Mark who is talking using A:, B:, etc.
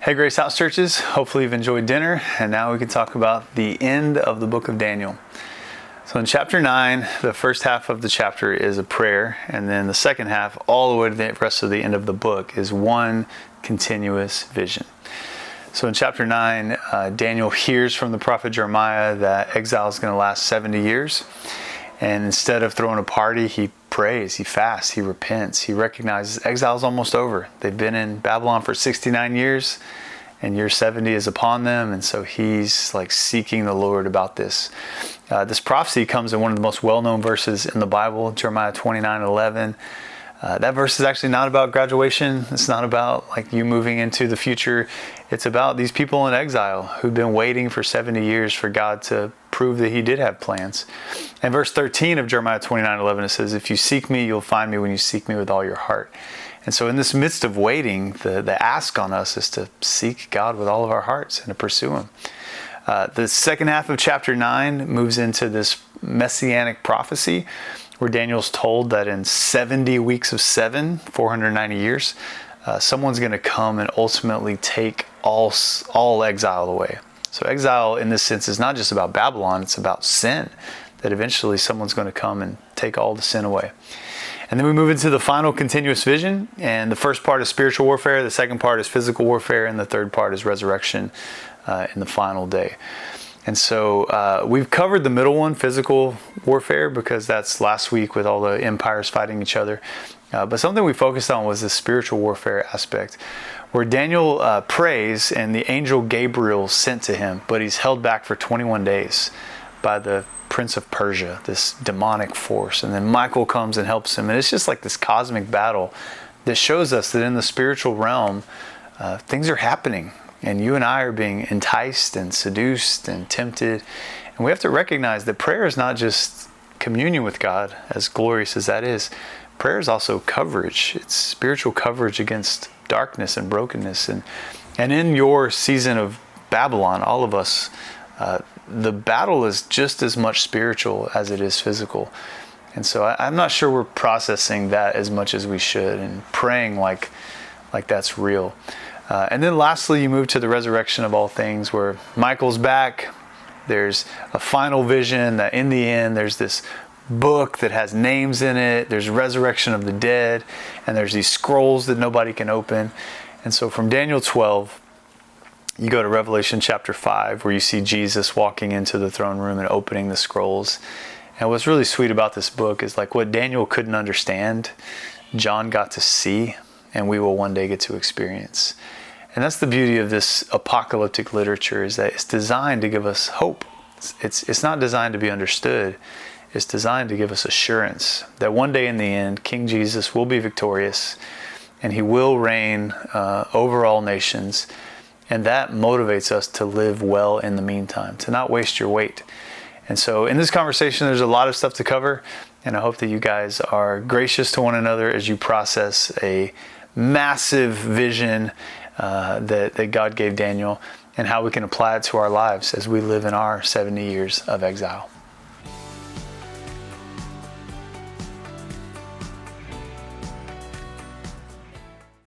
A: Hey, Grace House Churches. Hopefully you've enjoyed dinner, and now we can talk about the end of the book of Daniel. So in chapter 9, the first half of the chapter is a prayer, and then the second half, all the way to the rest of the end of the book, is one continuous vision. So in chapter 9, Daniel hears from the prophet Jeremiah that exile is going to last 70 years. And instead of throwing a party, he prays, he fasts, he repents. He recognizes exile is almost over. They've been in Babylon for 69 years, and year 70 is upon them. And so he's like seeking the Lord about this. This prophecy comes in one of the most well-known verses in the Bible, Jeremiah 29:11. That verse is actually not about graduation. It's not about like you moving into the future. It's about these people in exile who've been waiting for 70 years for God to prove that he did have plans. And verse 13 of Jeremiah 29:11, it says, "If you seek me, you'll find me when you seek me with all your heart." And so in this midst of waiting, the ask on us is to seek God with all of our hearts and to pursue him. The second half of chapter 9 moves into this messianic prophecy where Daniel's told that in 70 weeks of 7, 490 years, someone's going to come and ultimately take all exile away. So exile in this sense is not just about Babylon, it's about sin, that eventually someone's going to come and take all the sin away. And then we move into the final continuous vision, and the first part is spiritual warfare, the second part is physical warfare, and the third part is resurrection in the final day. And so we've covered the middle one, physical warfare, because that's last week with all the empires fighting each other. But something we focused on was the spiritual warfare aspect, where Daniel prays and the angel Gabriel sent to him, but he's held back for 21 days by the prince of Persia, this demonic force. And then Michael comes and helps him. And it's just like this cosmic battle that shows us that in the spiritual realm, things are happening. And you and I are being enticed and seduced and tempted. And we have to recognize that prayer is not just communion with God, as glorious as that is. Prayer is also coverage. It's spiritual coverage against darkness and brokenness. And in your season of Babylon, all of us, the battle is just as much spiritual as it is physical. And so I'm not sure we're processing that as much as we should and praying like that's real. And then lastly, you move to the resurrection of all things, where Michael's back. There's a final vision that in the end, there's this book that has names in it. There's resurrection of the dead. And there's these scrolls that nobody can open. And so from Daniel 12, you go to Revelation chapter 5, where you see Jesus walking into the throne room and opening the scrolls. And what's really sweet about this book is like what Daniel couldn't understand, John got to see, and we will one day get to experience. And that's the beauty of this apocalyptic literature, is that it's designed to give us hope. It's not designed to be understood. It's designed to give us assurance that one day in the end, King Jesus will be victorious and he will reign over all nations. And that motivates us to live well in the meantime, to not waste your wait. And so in this conversation, there's a lot of stuff to cover. And I hope that you guys are gracious to one another as you process a massive vision that God gave Daniel, and how we can apply it to our lives as we live in our 70 years of exile.